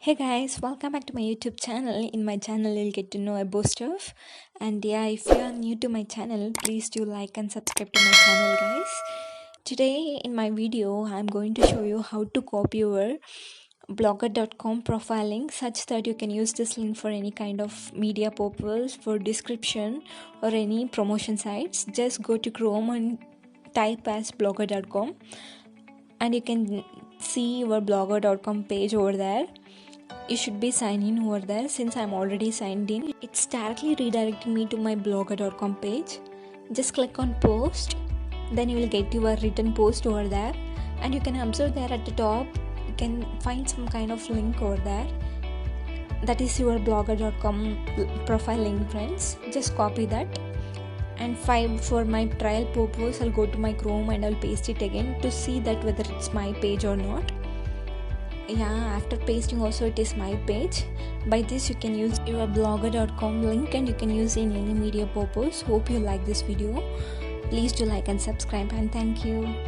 Hey guys, welcome back to my YouTube channel. In my channel, you'll get to know about stuff. And yeah, if you are new to my channel, please do like and subscribe to my channel, guys. Today in my video, I'm going to show you how to copy your blogger.com profile link such that you can use this link for any kind of media purpose, for description or any promotion sites. Just go to Chrome and type as blogger.com and you can see your blogger.com page over there. You should be signed in over there. Since I'm already signed in, it's directly redirecting me to my blogger.com page. Just click on post, then you will get your written post over there, and you can observe there at the top you can find some kind of link over there. That is your blogger.com profile link, friends. Just copy that, and for my trial purpose I'll go to my Chrome and I'll paste it again to see that whether it's my page or not. Yeah, after pasting also it is my page. By this you can use your blogger.com link and you can use in any media purpose. Hope you like this video. Please do like and subscribe, and thank you.